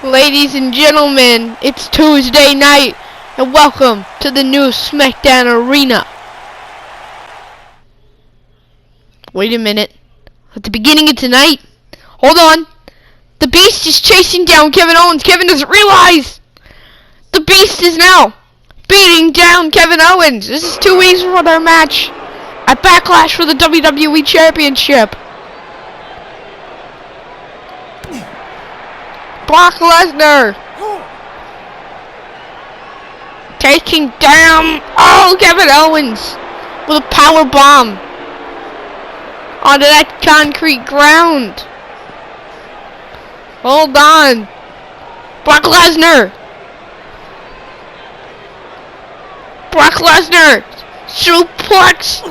Ladies and gentlemen, it's Tuesday night, and welcome to the new SmackDown Arena. Wait a minute. At the beginning of tonight, hold on. The Beast is chasing down Kevin Owens. Kevin doesn't realize the Beast is now beating down Kevin Owens. This is 2 weeks before their match at Backlash for the WWE Championship. Brock Lesnar taking down Kevin Owens with a power bomb onto that concrete ground. Hold on. Brock Lesnar suplex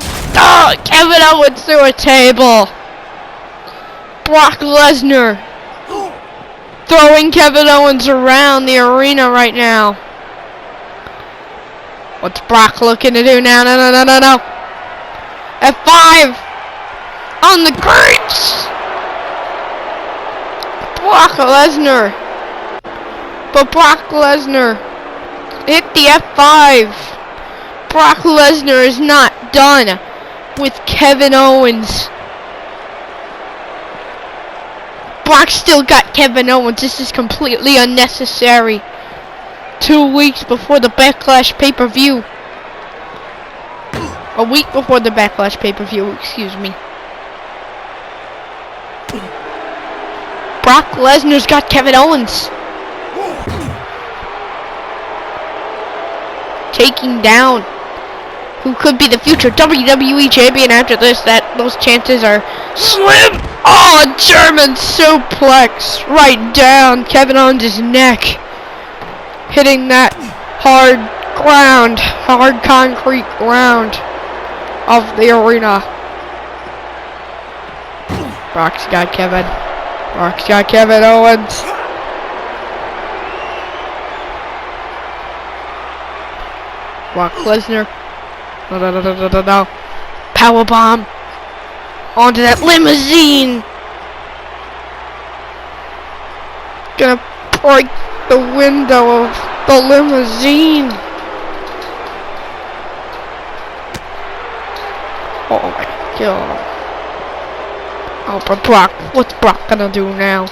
Kevin Owens through a table. Brock Lesnar throwing Kevin Owens around the arena right now. What's Brock looking to do now? No. F5 on the grates. Brock Lesnar. But Brock Lesnar hit the F5. Brock Lesnar is not done with Kevin Owens. Brock still got Kevin Owens. This is completely unnecessary. 2 weeks before the Backlash pay-per-view. A week before the Backlash pay-per-view, excuse me. Brock Lesnar's got Kevin Owens. Taking down who could be the future WWE champion after this. Those chances are slim. A German suplex right down Kevin Owens' neck, hitting that hard concrete ground of the arena. Brock's got Kevin Owens. Brock Lesnar. No. Powerbomb onto that limousine. Gonna break the window of the limousine. Oh my god. Oh, but Brock, what's Brock gonna do now?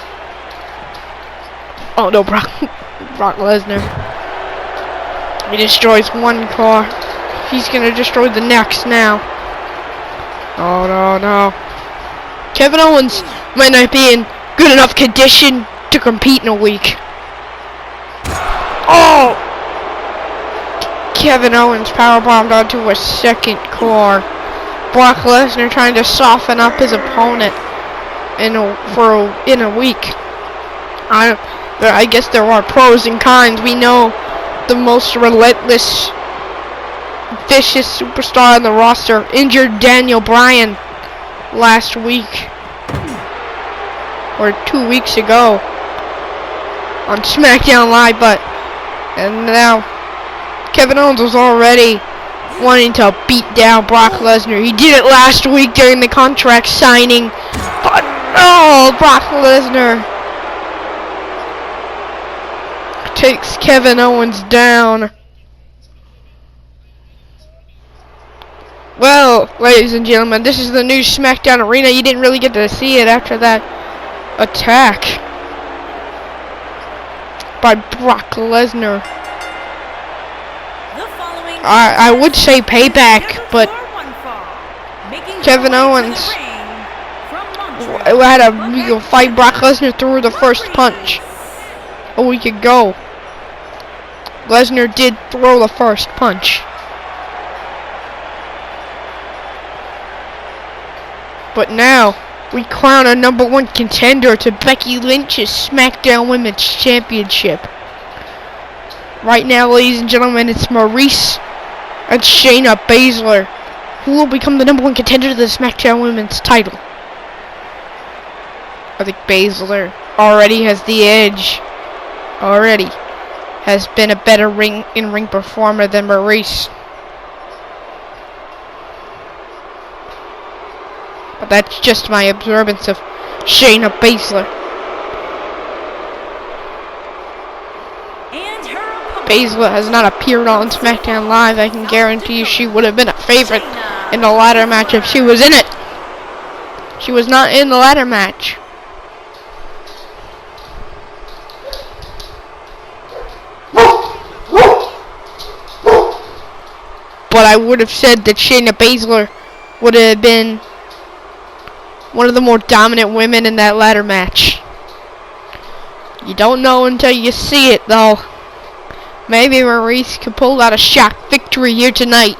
Oh no, Brock Lesnar. He destroys one car. He's gonna destroy the next now. Oh no. Kevin Owens might not be in good enough condition to compete in a week. Oh! Kevin Owens powerbombed onto a second car. Brock Lesnar trying to soften up his opponent in a week. I guess there are pros and cons. We know the most relentless, vicious superstar on the roster injured Daniel Bryan last week or 2 weeks ago on SmackDown Live, and now Kevin Owens was already wanting to beat down Brock Lesnar. He did it last week during the contract signing, but no, Brock Lesnar takes Kevin Owens down. Well, ladies and gentlemen, this is the new SmackDown Arena. You didn't really get to see it after that attack by Brock Lesnar. I would say payback, but Kevin Owens had to fight Brock Lesnar through the first punch a week ago. Lesnar did throw the first punch. But now, we crown a #1 contender to Becky Lynch's SmackDown Women's Championship. Right now, ladies and gentlemen, it's Maurice and Shayna Baszler who will become the #1 contender to the SmackDown Women's title. I think Baszler already has the edge. Already has been a better in-ring performer than Maurice. But that's just my observance of Shayna Baszler. And her opponent, Baszler has not appeared on SmackDown Live. I can guarantee you she would have been a favorite in the ladder match if she was in it. She was not in the ladder match. But I would have said that Shayna Baszler would have been one of the more dominant women in that ladder match. You don't know until you see it, though. Maybe Maurice could pull out a shock victory here tonight.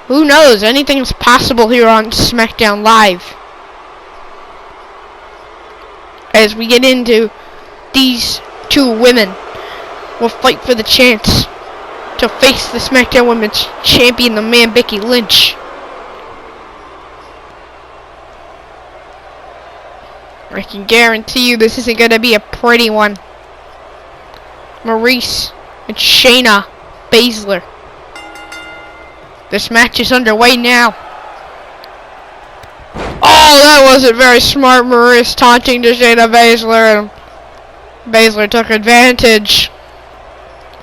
Who knows? Anything's possible here on SmackDown Live. As we get into these two women, will fight for the chance to face the SmackDown Women's Champion, the man Becky Lynch. I can guarantee you this isn't going to be a pretty one. Maurice and Shayna Baszler. This match is underway now. Oh, that wasn't very smart. Maurice taunting to Shayna Baszler, and Baszler took advantage.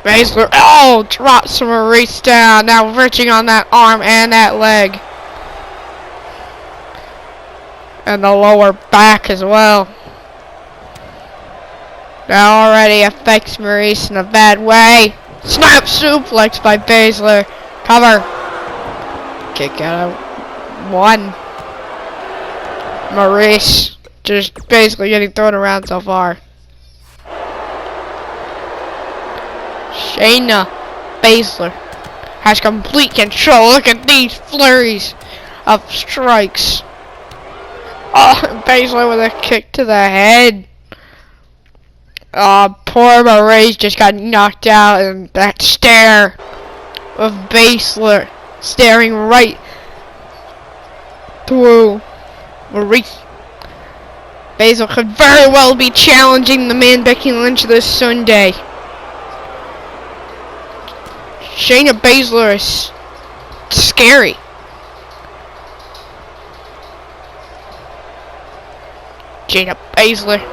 Baszler, oh, drops Maurice down. Now reaching on that arm and that leg. And the lower back as well. That already affects Maurice in a bad way. Snap suplex by Baszler. Cover. Kick out of one. Maurice just basically getting thrown around so far. Shayna Baszler has complete control. Look at these flurries of strikes. Oh, Baszler with a kick to the head. Poor Maurice just got knocked out, and that stare of Baszler staring right through Maurice. Baszler could very well be challenging the man Becky Lynch this Sunday. Shayna Baszler is scary. Shayna Baszler.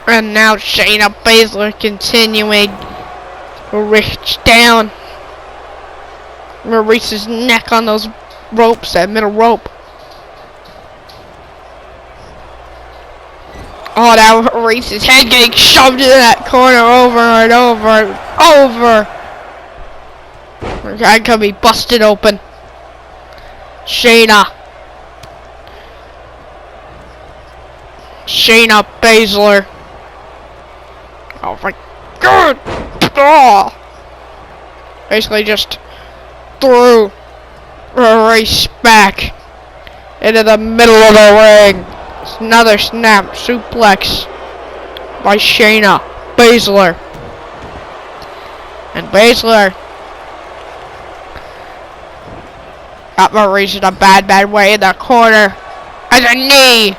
And now Shayna Baszler continuing to reach down Maurice's neck on those ropes, that middle rope. Oh, now Maurice's head getting shoved into that corner over and over and over. Her guy could be busted open. Shayna Baszler. Oh my god! Oh. Basically just threw Maurice back into the middle of the ring. It's another snap suplex by Shayna Baszler. And Baszler got Maurice in a bad way in the corner as a knee.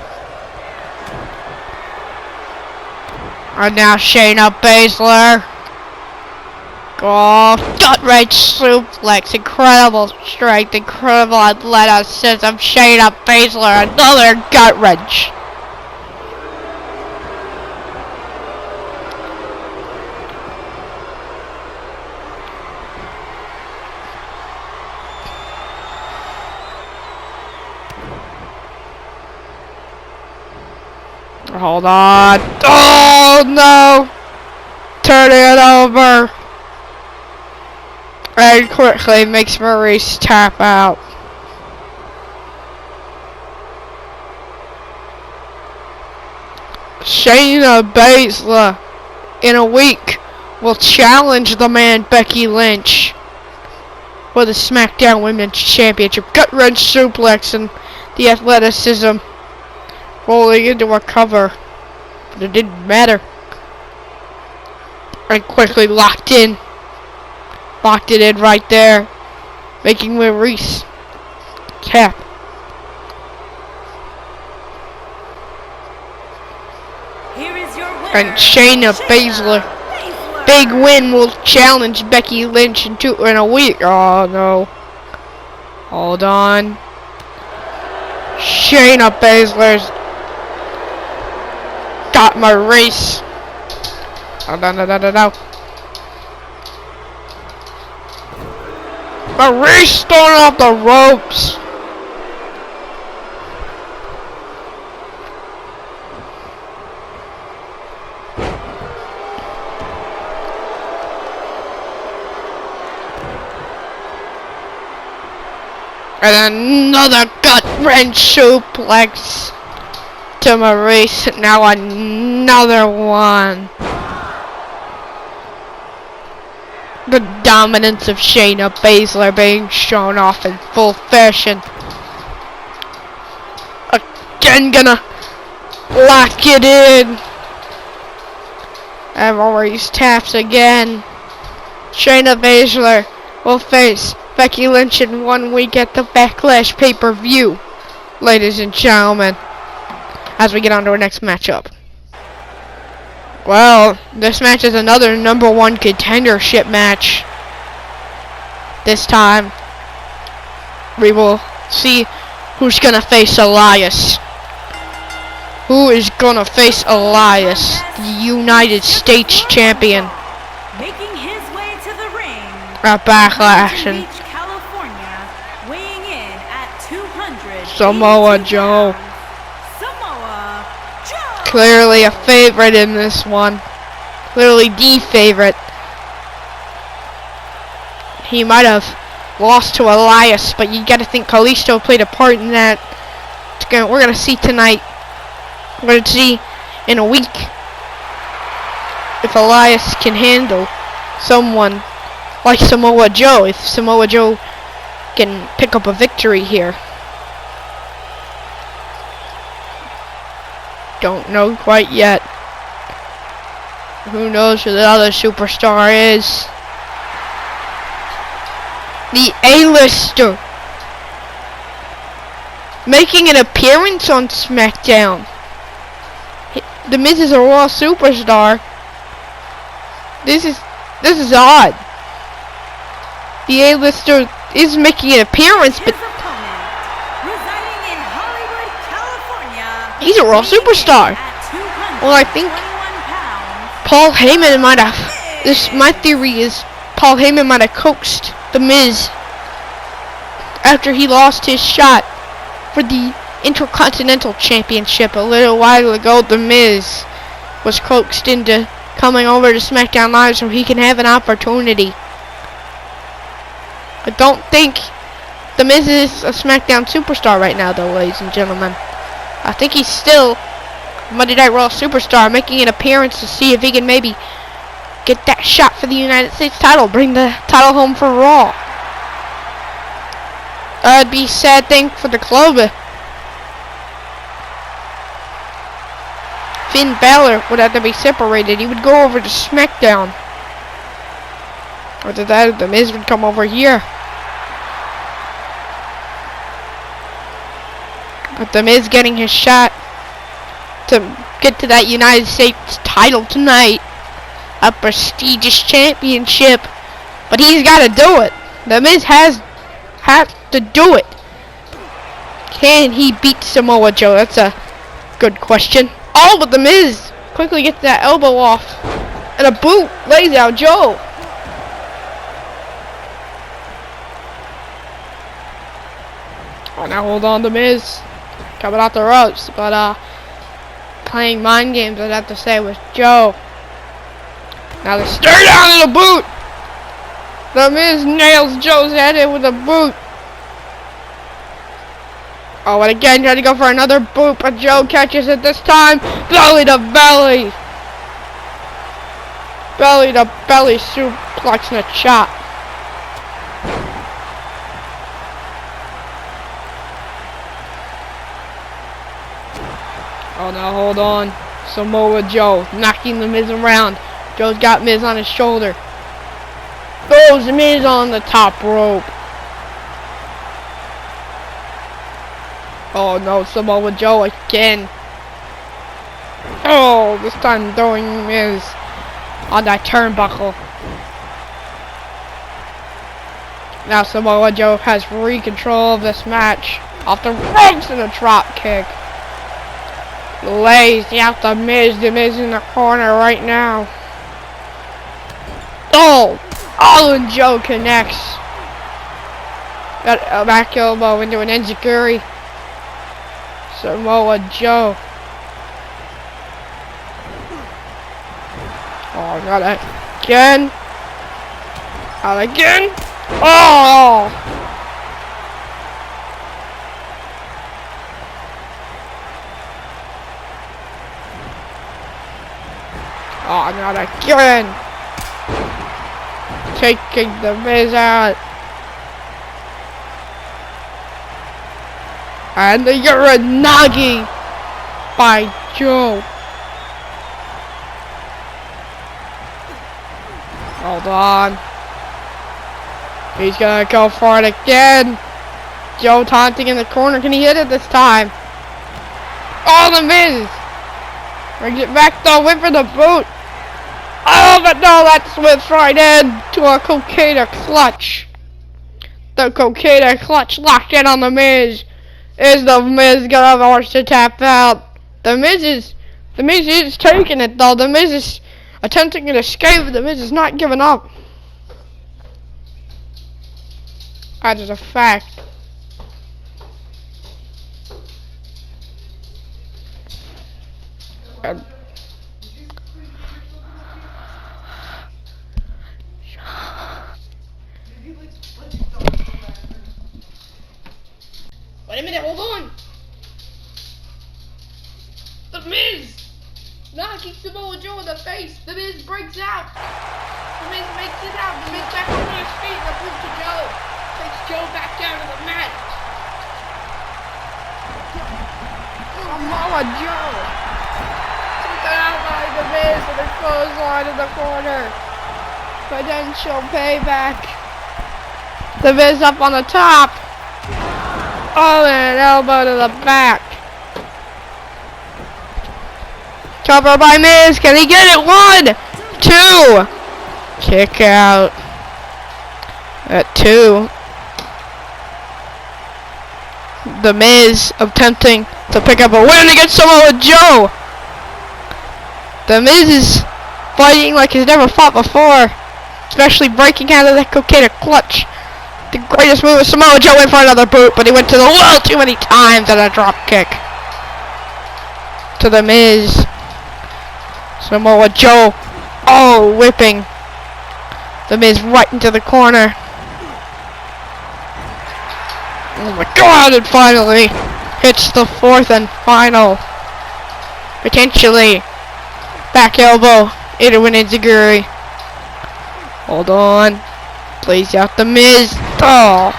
And now Shayna Baszler. Oh, gut wrench suplex. Incredible strength, incredible athleticism. Shayna Baszler, another gut wrench. Hold on. Oh no! Turn it over. And quickly makes Maurice tap out. Shayna Baszler in a week will challenge the man Becky Lynch for the SmackDown Women's Championship. Gut wrench suplex and the athleticism rolling into a cover, but it didn't matter. And quickly locked it in right there, making Maurice tap. here is your winner, And Shayna Baszler, big win, will challenge Becky Lynch in a week. Oh no! Hold on. Shayna Baszler's got Maurice. Oh, no. Maurice throwing off the ropes. And another gut wrench suplex to Maurice. Now another one. The dominance of Shayna Baszler being shown off in full fashion. Again gonna lock it in. And Maurice taps again. Shayna Baszler will face Becky Lynch in 1 week at the Backlash pay-per-view, ladies and gentlemen, as we get on to our next matchup. Well, this match is another #1 contendership match. This time, we will see who's gonna face Elias. Who is gonna face Elias, the United States champion, Making his way to the ring at Backlash, and Samoa Joe. Samoa Joe. Clearly a favorite in this one. Clearly the favorite. He might have lost to Elias, but you gotta think Kalisto played a part in that. We're gonna see tonight. We're gonna see in a week if Elias can handle someone like Samoa Joe. If Samoa Joe can pick up a victory here. Don't know quite yet. Who knows who the other superstar is? The A-lister making an appearance on SmackDown. The Miz is a Raw superstar. This is odd. The A-lister is making an appearance, but he's a Raw superstar. Well, I think Paul Heyman might have. My theory is Paul Heyman might have coaxed The Miz after he lost his shot for the Intercontinental Championship a little while ago. The Miz was coaxed into coming over to SmackDown Live so he can have an opportunity. I don't think The Miz is a SmackDown superstar right now, though, ladies and gentlemen. I think he's still Monday Night Raw superstar, making an appearance to see if he can maybe get that shot for the United States title, bring the title home for Raw. That'd be a sad thing for the club. Finn Balor would have to be separated. He would go over to SmackDown. Or that, The Miz would come over here. But The Miz getting his shot to get to that United States title tonight. A prestigious championship. But he's got to do it. The Miz has to do it. Can he beat Samoa Joe? That's a good question. Oh, but The Miz quickly gets that elbow off. And a boot lays out Joe. Oh, now hold on, The Miz coming out the ropes, but playing mind games, I'd have to say, with Joe. Now they stare down in the boot. The Miz nails Joe's head in with a boot. Oh, and again, trying to go for another boot, but Joe catches it this time. Belly to belly. Belly to belly suplex and a chop. Oh, now hold on. Samoa Joe knocking The Miz around. Joe's got Miz on his shoulder. Throws Miz on the top rope. Oh no, Samoa Joe again. Oh, this time throwing Miz on that turnbuckle. Now Samoa Joe has free control of this match. Off the ropes and a drop kick. Lays out the Miz. The Miz in the corner right now. Oh! Oh, and Joe connects. Got a back elbow into an enziguri. Samoa Joe. Oh, got it again. Out again. Oh! Oh, not again. Taking the Miz out. And the Uranagi by Joe. Hold on. He's gonna go for it again. Joe taunting in the corner. Can he hit it this time? Oh, the Miz. Brings it back though, went for the boot. Oh, but no, that switched right into a Coqueta clutch. The Coqueta clutch locked in on the Miz. Is the Miz gonna force to tap out? The Miz is taking it though. The Miz is attempting to escape. The Miz is not giving up. That is a fact. Wait a minute, hold on. The Miz knocking Samoa Joe in the face. The Miz breaks out. The Miz makes it out. The Miz back on his feet. The boot to Joe. Takes Joe back down to the mat. Samoa Joe. Taken out by the Miz and a clothesline in the corner. Potential payback. The Miz up on the top. Oh, and an elbow to the back. Cover by Miz. Can he get it? 1, 2. Kick out. At 2. The Miz attempting to pick up a win against Samoa Joe. The Miz is fighting like he's never fought before. Especially breaking out of that Coqueta clutch. The greatest move of Samoa Joe went for another boot, but he went to the wall too many times and a drop kick. To the Miz. Samoa Joe. Oh, whipping. The Miz right into the corner. Oh my god, and finally hits the 4th and final. Potentially. Back elbow into an enziguri. Hold on. Plays out the Miz. Oh.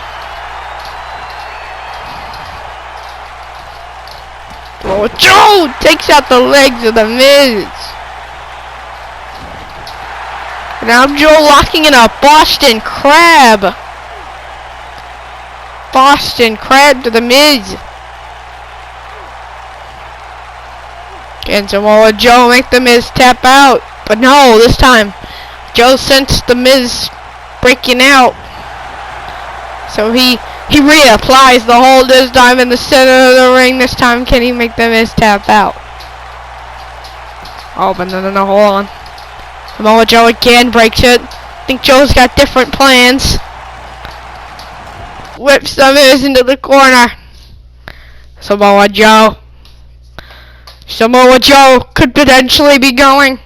Oh, Joe takes out the legs of the Miz. Now Joe locking in a Boston Crab. Boston Crab to the Miz. Can Samoa Joe make the Miz tap out? But no, this time Joe sensed the Miz breaking out. So he reapplies the hold this time in the center of the ring. This time, can he make the Miz tap out? Oh, but no, hold on. Samoa Joe again breaks it. I think Joe's got different plans. Whips the Miz into the corner. Samoa Joe. Samoa Joe could potentially be going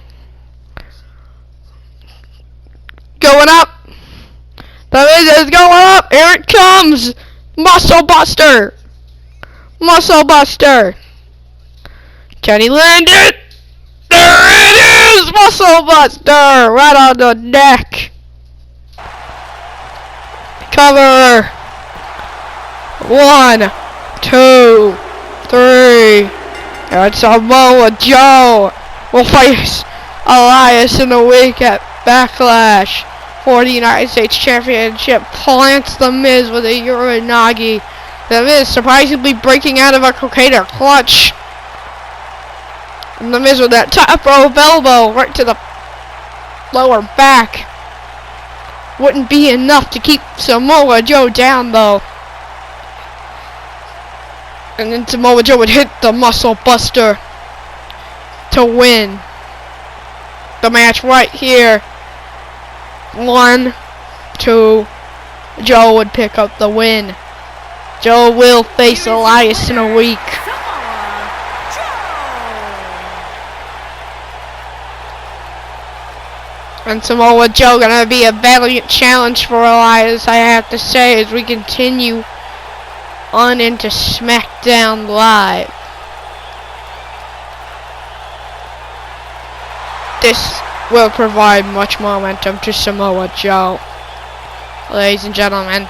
up. The Miz is going up. Here it comes. Muscle Buster. Muscle Buster. Can he land it? There it is. Muscle Buster. Right on the neck. Cover. 1, 2, 3. And Samoa Joe will face Elias in the week at Backlash for the United States Championship. Plants the Miz with a Uranagi. The Miz surprisingly breaking out of a Coqueta clutch. And the Miz with that top rope elbow right to the lower back. Wouldn't be enough to keep Samoa Joe down though. And then Samoa Joe would hit the muscle buster to win the match right here. 1, 2. Joe would pick up the win. Joe will face Elias in a week. And Samoa Joe gonna be a valiant challenge for Elias, I have to say, as we continue on into SmackDown Live. This will provide much momentum to Samoa Joe. Ladies and gentlemen,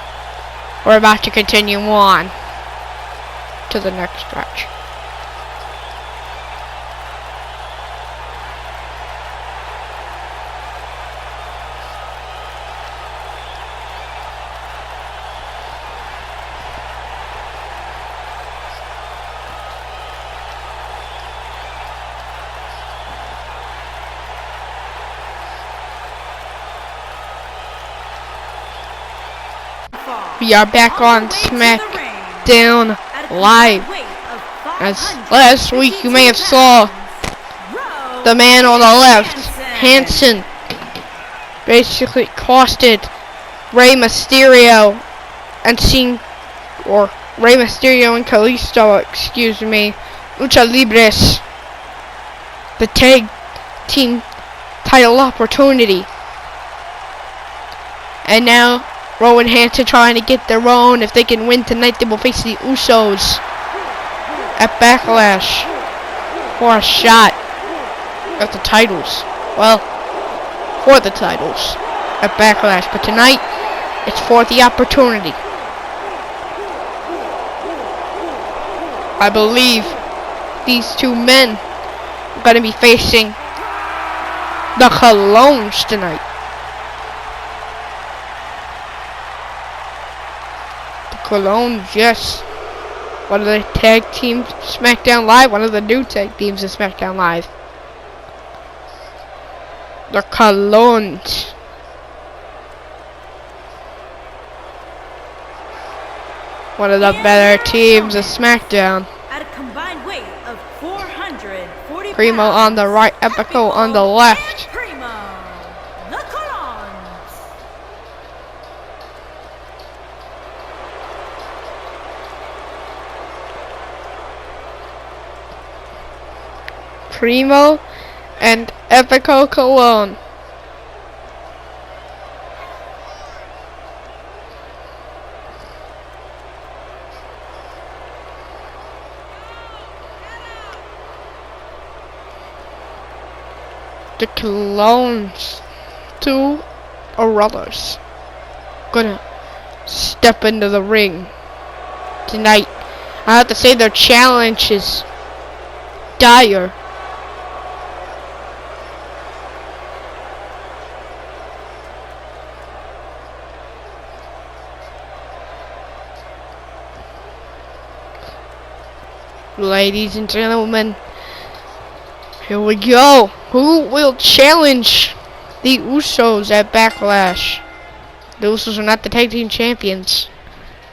we're about to continue on to the next stretch. We are back on SmackDown Live. As last week you may have saw the man on the left, Hanson, basically costed Rey Mysterio and Rey Mysterio and Kalisto, excuse me, Lucha Libres, the tag team title opportunity. And now Rowan Hanson trying to get their own. If they can win tonight, they will face the Usos at Backlash for a shot at the titles. Well, for the titles at Backlash. But tonight, it's for the opportunity. I believe these two men are going to be facing the Colognes tonight. Colognes, yes. One of the tag teams SmackDown Live, one of the new tag teams in SmackDown Live. The Colognes. One of the better teams of SmackDown. At a combined weight of 440 Primo on the right, Epico on the left. Primo, the Colognes. Primo and Epico Colognes. The Colognes, two brothers, gonna step into the ring tonight. I have to say their challenge is dire. Ladies and gentlemen, here we go. Who will challenge the Usos at Backlash? The Usos are not the tag team champions.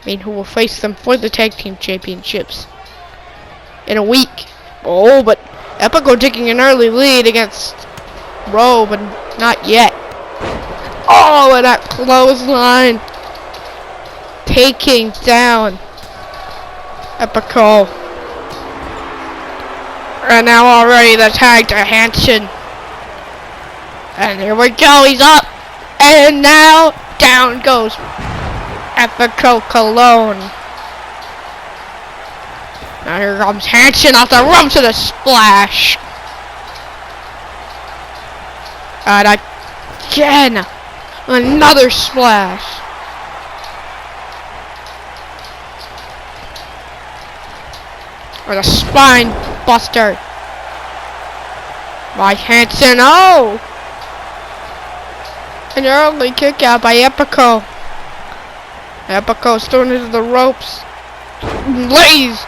I mean, who will face them for the tag team championships in a week? Oh, but Epico taking an early lead against Rowe, but not yet. Oh, and that clothesline taking down Epico. And now already the tag to Hanson. And here we go, he's up. And now down goes Epico Colognes. Now here comes Hanson off the ropes with a splash. And again, another splash. With a spine buster by Hanson. Oh! An early kick out by Epico. Epico's thrown into the ropes. Lays!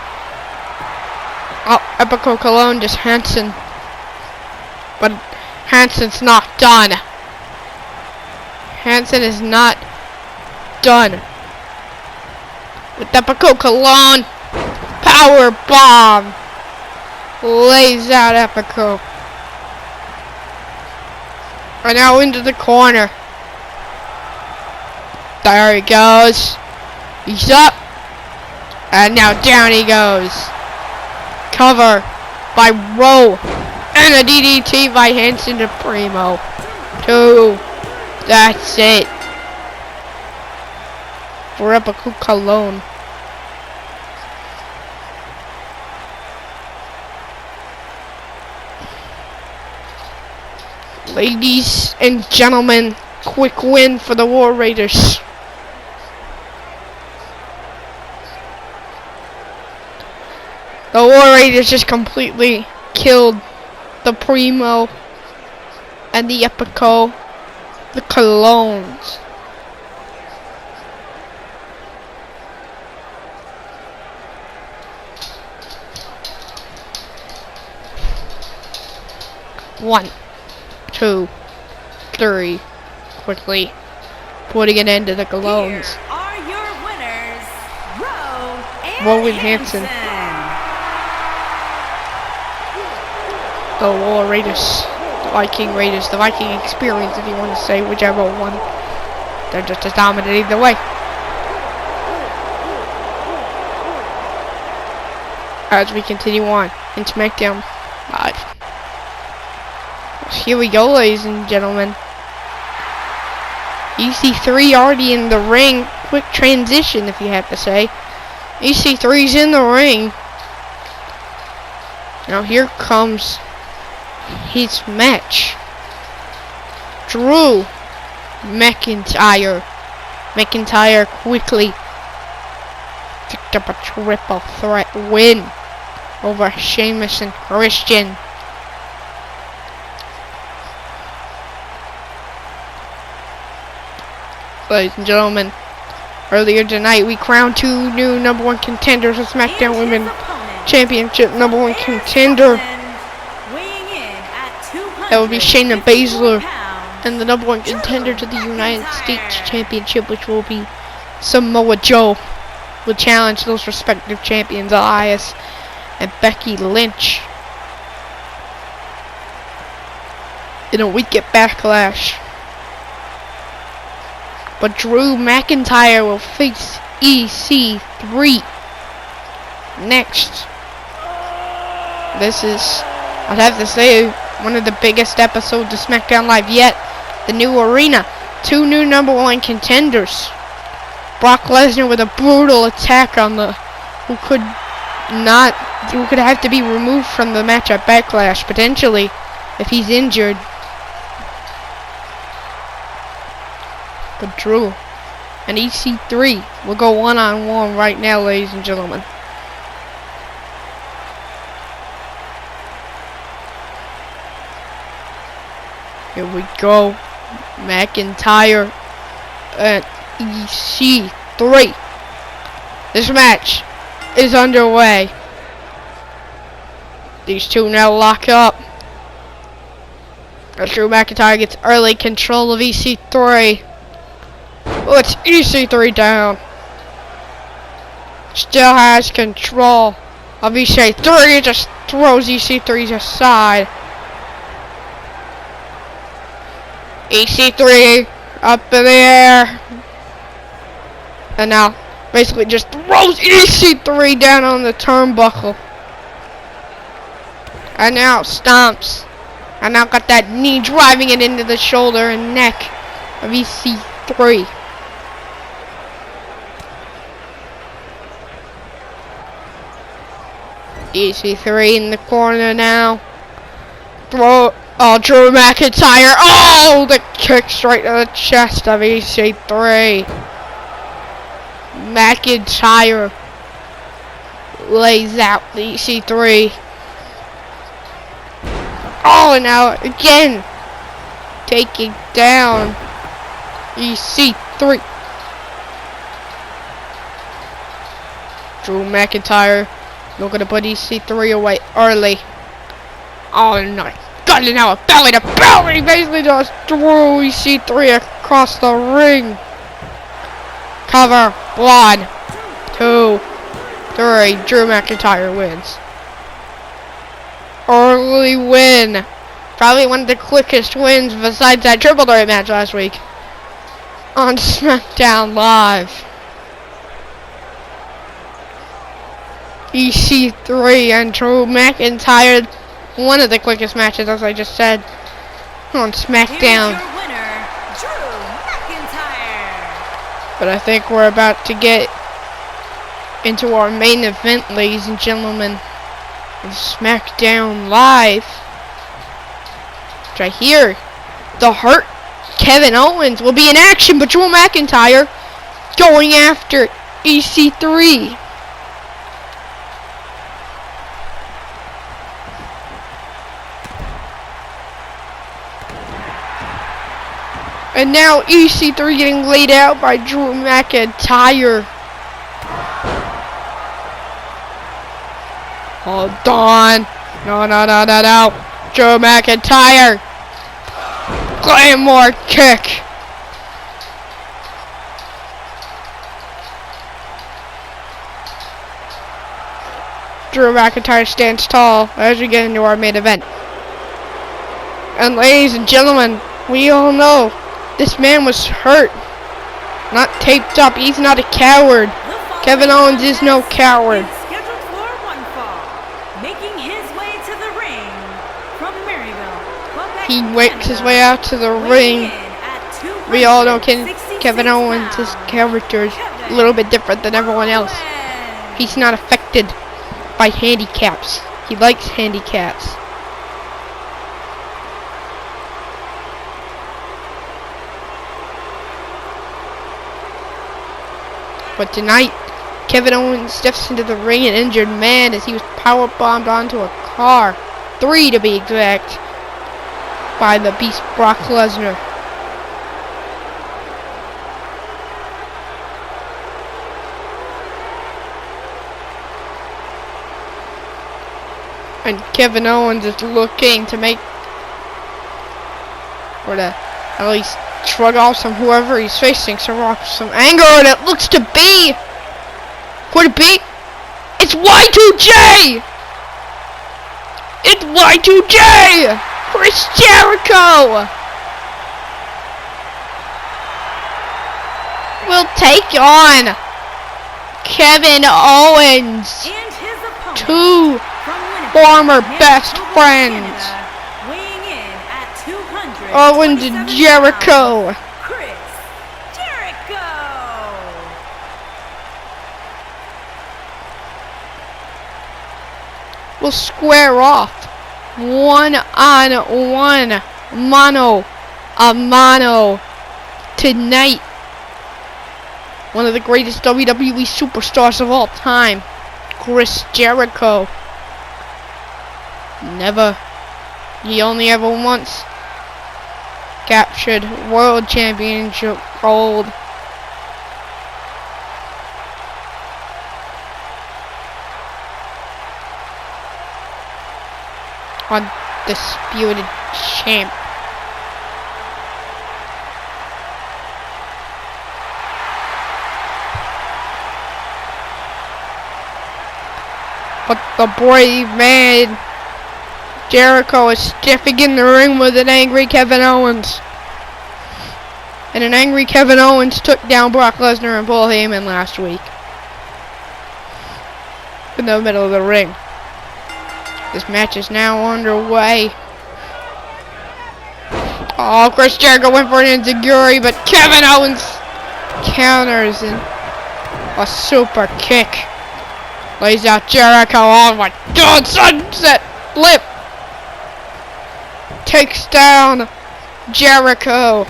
Oh, Epico Colognes just Hanson. But Hanson's not done. Hanson is not done. With Epico Colognes. power bomb. Lays out Ep3. And now into the corner. There he goes. He's up. And now down he goes. Cover by Rowe. And a DDT by Hansen to Primo. 2. That's it. For Ep3 Cologne. Ladies and gentlemen, quick win for the War Raiders. The War Raiders just completely killed the Primo and the Ep3, the Colognes. One, 2, 3, quickly putting an end to the Colognes. Here are your winners, Rowe and Hansen. The War Raiders, the Viking Raiders, the Viking experience, if you want to say, whichever one. They're just as dominant either way. As we continue on in SmackDown Live. Here we go, ladies and gentlemen. EC3 already in the ring. Quick transition, if you have to say. EC3's in the ring. Now here comes his match. Drew McIntyre. McIntyre quickly picked up a triple threat win over Sheamus and Christian. Ladies and gentlemen, earlier tonight we crowned 2 new #1 contenders of SmackDown Women's Championship #1 contender. That would be Shayna Baszler, and the #1 contender to the United States Championship, which will be Samoa Joe, will challenge those respective champions, Elias and Becky Lynch, in a week at Backlash. But Drew McIntyre will face EC3 next. This is, I'd have to say, one of the biggest episodes of SmackDown Live yet. The new arena. 2 new #1 contenders. Brock Lesnar with a brutal attack on the who could have to be removed from the match at Backlash, potentially, if he's injured. But Drew and EC3 will go one-on-one right now, ladies and gentlemen. Here we go. McIntyre and EC3. This match is underway. These two now lock up. As Drew McIntyre gets early control of EC3. Puts EC3 down. Still has control of EC3. Just throws EC3 aside. EC3 up in the air. And now basically just throws EC3 down on the turnbuckle. And now stomps. And now got that knee driving it into the shoulder and neck of EC3. EC3 in the corner now. Drew McIntyre. Oh, the kick straight to the chest of EC3. McIntyre lays out the EC3. Oh, and now again taking down EC3. Drew McIntyre looking to put EC3 away early. Oh, no. Got it now. Belly to belly. Basically just threw EC3 across the ring. Cover. 1, 2, 3. Drew McIntyre wins. Early win. Probably one of the quickest wins besides that triple threat match last week on SmackDown Live. EC3 and Drew McIntyre, one of the quickest matches, as I just said, on SmackDown. Here's your winner, Drew McIntyre. But I think we're about to get into our main event, ladies and gentlemen, of SmackDown Live. Right here, the Hurt Kevin Owens will be in action, but Drew McIntyre going after EC3. And now EC3 getting laid out by Drew McIntyre. Hold on. No. Drew McIntyre. Claymore kick. Drew McIntyre stands tall as we get into our main event. And ladies and gentlemen, we all know this man was hurt. Not taped up. He's not a coward. Kevin Owens is no coward. Scheduled for one fall, making his way to the ring from Maryville, Quebec, He works his way out to the ring. weighing in at We all know 266 Kevin Owens' pounds, character is a little bit different than everyone else. Owens. He's not affected by handicaps. He likes handicaps. But tonight, Kevin Owens steps into the ring an injured man as he was powerbombed onto a car. 3 to be exact. By the Beast Brock Lesnar. And Kevin Owens is looking to make, or to at least shrug off some whoever he's facing, some anger, and it looks to be, could it be? It's Y2J! It's Y2J! Chris Jericho will take on Kevin Owens, And his opponent 2 from Winnipeg, former best Manitoba, friends. Canada, weighing in at 200. Owens and Jericho. Chris Jericho. Will square off 1-on-1, mano a mano tonight. One of the greatest WWE superstars of all time, Chris Jericho. He only ever once captured World Championship gold. Undisputed champ. But the brave man Jericho is stepping in the ring with an angry Kevin Owens. And an angry Kevin Owens took down Brock Lesnar and Paul Heyman last week. In the middle of the ring. This match is now underway. Oh, Chris Jericho went for an enziguri, but Kevin Owens counters in a super kick. Lays out Jericho. Oh my God, sunset flip. Takes down Jericho.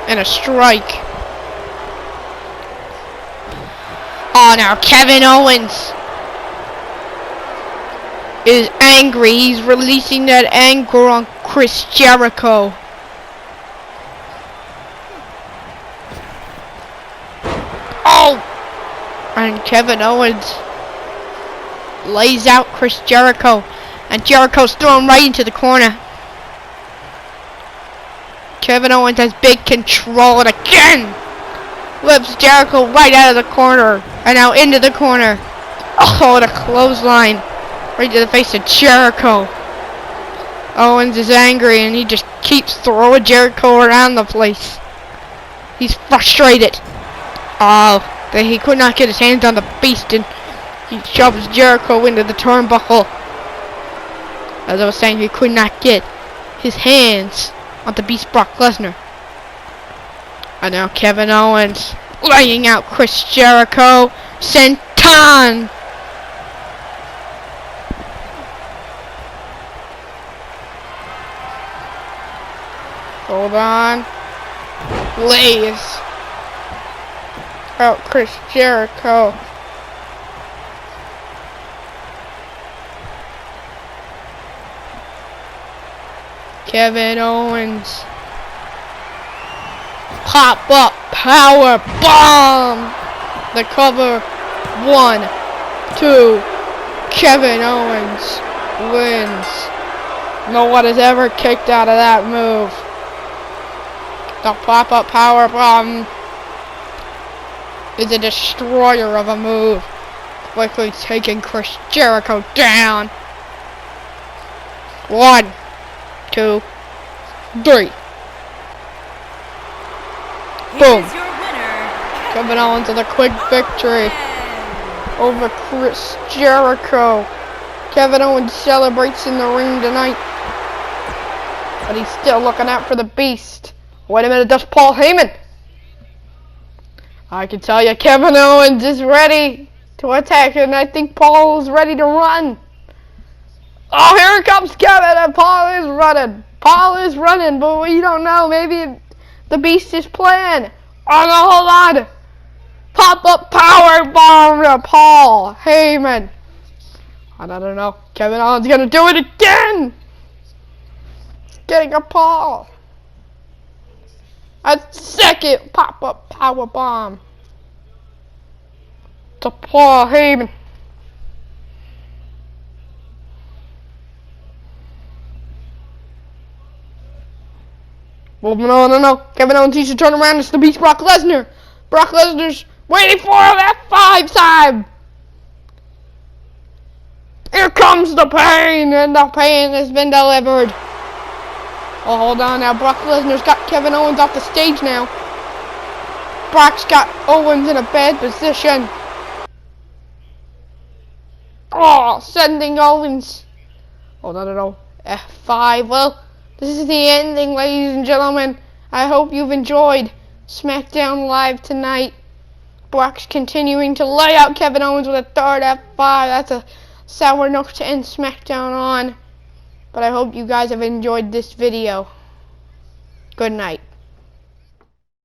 And a strike. Oh, now Kevin Owens is angry. He's releasing that anger on Chris Jericho. Oh! And Kevin Owens lays out Chris Jericho. And Jericho's thrown right into the corner. Kevin Owens has big control and again flips Jericho right out of the corner. And now into the corner. Oh, the clothesline. Right to the face of Jericho. Owens is angry and he just keeps throwing Jericho around the place. He's frustrated. Oh, that he could not get his hands on the beast and he shoves Jericho into the turnbuckle. As I was saying, he could not get his hands on the beast Brock Lesnar. And now Kevin Owens laying out Chris Jericho. Senton! Hold on. Lays out Chris Jericho. Kevin Owens. Pop up power bomb. The cover. 1, 2. Kevin Owens wins. No one has ever kicked out of that move. The pop up power bomb is a destroyer of a move. Quickly taking Chris Jericho down. 1, 2, 3. Boom. Here's your winner, Kevin Owens with a quick victory over Chris Jericho. Kevin Owens celebrates in the ring tonight. But he's still looking out for the beast. Wait a minute, that's Paul Heyman. I can tell you Kevin Owens is ready to attack, and I think Paul is ready to run. Oh, here comes Kevin, and Paul is running. Paul is running, but we don't know. Maybe the beast is playing. Oh no, hold on. Pop-up power bomb to Paul Heyman. I don't know. Kevin Owens gonna do it again. Getting a Paul. A second pop-up power bomb to Paul Heyman. Well, no. Kevin Owens needs to turn around. It's the beast Brock Lesnar. Brock Lesnar's waiting for him at 5 time. Here comes the pain, and the pain has been delivered. Oh, hold on now. Brock Lesnar's got Kevin Owens off the stage now. Brock's got Owens in a bad position. Oh, sending Owens. Oh, no. F5. Well, this is the ending, ladies and gentlemen. I hope you've enjoyed SmackDown Live tonight. Brock's continuing to lay out Kevin Owens with a third F5. That's a sour note to end SmackDown on. But I hope you guys have enjoyed this video. Good night.